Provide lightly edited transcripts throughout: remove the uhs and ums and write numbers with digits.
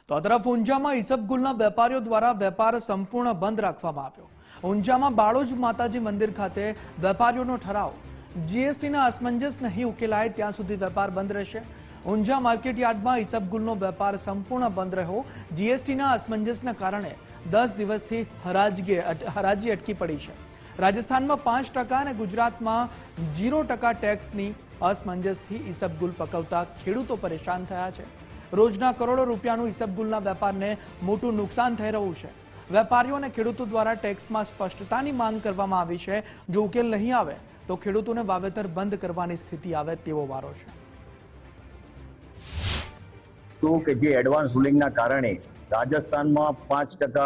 તો આ તરફ ઊંઝામાં ઈસબગુલના વેપારીઓ દ્વારા વેપાર સંપૂર્ણ બંધ રાખવામાં આવ્યો। ઊંઝામાં બાળોજ માતાજી મંદિર ખાતે વેપારીઓનો ઠરાવ જીએસટીના અસમંજસ નહીં ઉકેલાય ત્યાં સુધી વેપાર બંધ રહેશે। ઊંઝા માર્કેટ યાર્ડમાં ઈસબગુલનો વેપાર સંપૂર્ણ બંધ રહ્યો। જીએસટીના અસમંજસના કારણે 10 દિવસથી હરાજી અટકી પડી છે। રાજસ્થાનમાં 5% અને ગુજરાતમાં 0% ટેક્સની અસમંજસથી ઈસબગુલ પકવતા ખેડૂતો પરેશાન થયા છે। રોજના કરોડો રૂપિયાનું ઈસબગુલના વેપારને મોટું નુકસાન થઈ રહ્યું છે। વેપારીઓ અને ખેડૂતો દ્વારા ટેક્સમાં સ્પષ્ટતાની માંગ કરવામાં આવી છે। જો ઉકેલ નહીં આવે તો ખેડૂતોને વાવેતર બંધ કરવાની સ્થિતિ આવે તેવો વારો છે। તો કે જે એડવાન્સ રૂલિંગના કારણે રાજસ્થાનમાં 5%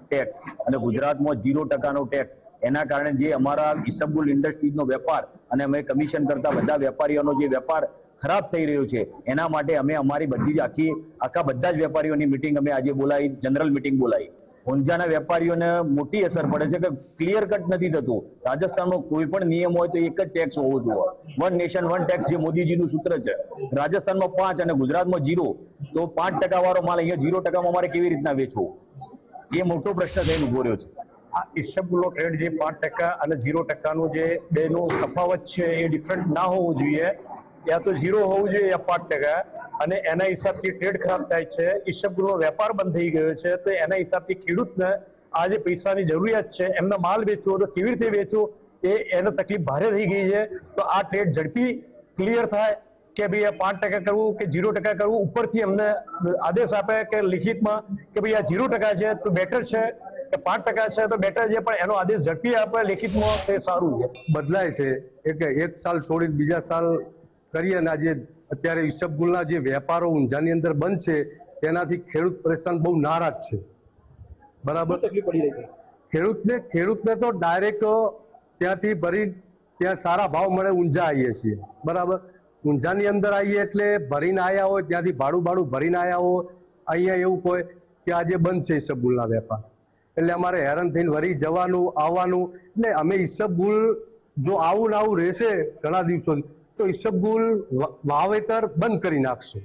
ટેક્સ અને ગુજરાતમાં 0%નો ટેક્સ, એના કારણે જે અમારા ઈસબગુલ ઇન્ડસ્ટ્રીઝનો વેપાર અને અમે કમિશન કરતા બધા વેપારીઓનો જે વેપાર ખરાબ થઈ રહ્યો છે, એના માટે અમે અમારી બધી જ આખા બધા જ વેપારીઓની મિટિંગ અમે આજે બોલાવી, જનરલ મિટિંગ બોલાવી। ઊંઝાના વેપારીઓને મોટી અસર પડે છે કે ક્લિયર કટ નથી થતું। રાજસ્થાનમાં કોઈ પણ નિયમ હોય તો એક જ ટેક્સ હોવો જોઈએ, વન નેશન વન ટેક્સ, જે મોદીજીનું સૂત્ર છે। રાજસ્થાનમાં 5 અને ગુજરાતમાં 0, તો 5% વાળો માલ અહીંયા 0%માં અમારે કેવી રીતના વેચવો, એ મોટો પ્રશ્ન થઈને ઉભો રહ્યો છે। આ ઈસબગુલનો ટ્રેડ જે 5% અને 0%નું જે બેનું તફાવત છે એ ડિફરન્ટ ના હોવું જોઈએ। યા તો 0 હોવું જોઈએ યા 5%, અને એના હિસાબથી ટ્રેડ ખરાબ થાય છે। ઈસબગુલનો વેપાર બંધ થઈ ગયો છે, તો એના હિસાબથી ખેડૂતને આ જે પૈસાની જરૂરિયાત છે, એમનો માલ વેચવો તો કેવી રીતે વેચવો એને તકલીફ ભારે થઈ ગઈ છે। તો આ ટ્રેડ ઝડપી ક્લિયર થાય કે ભાઈ આ 5% કરવું કે 0% કરવું, ઉપરથી અમને આદેશ આપે કે લિખિતમાં કે ભાઈ આ 0% છે તો બેટર છે કે 5% છે તો બેટર છે, પણ એનો આદેશ ઝડપી આપે લિખિતમાં તે સારું છે। બદલાય છે એટલે એક સાલ છોડીને બીજા સાલ કરીએ, અને આજે અત્યારે ઈસબગુલના જે વેપારો ઊંઝાની અંદર બંધ છે તેનાથી ખેડૂત પરેશાન બહુ નારાજ છે। બરાબર, તકલીફ પડી રહી છે ખેડૂતને તો ડાયરેક્ટ ત્યાંથી ભરી ત્યાં સારા ભાવ મળે ઊંઝા આવીએ છીએ। બરાબર, ઊંઝાની અંદર આવીએ એટલે ભરીને આવ્યા હોય, ત્યાંથી ભાડું ભરીને આવ્યા હોય, અહીંયા એવું હોય કે આજે બંધ છે ઈસબગુલના વેપાર, એટલે અમારે હેરાન થઈને વળી જવાનું આવવાનું। એટલે અમે ઈસબગુલ જો આવું ને આવું રહેશે ઘણા દિવસો તો ઈસબગુલ વાવેતર બંધ કરી નાખશું।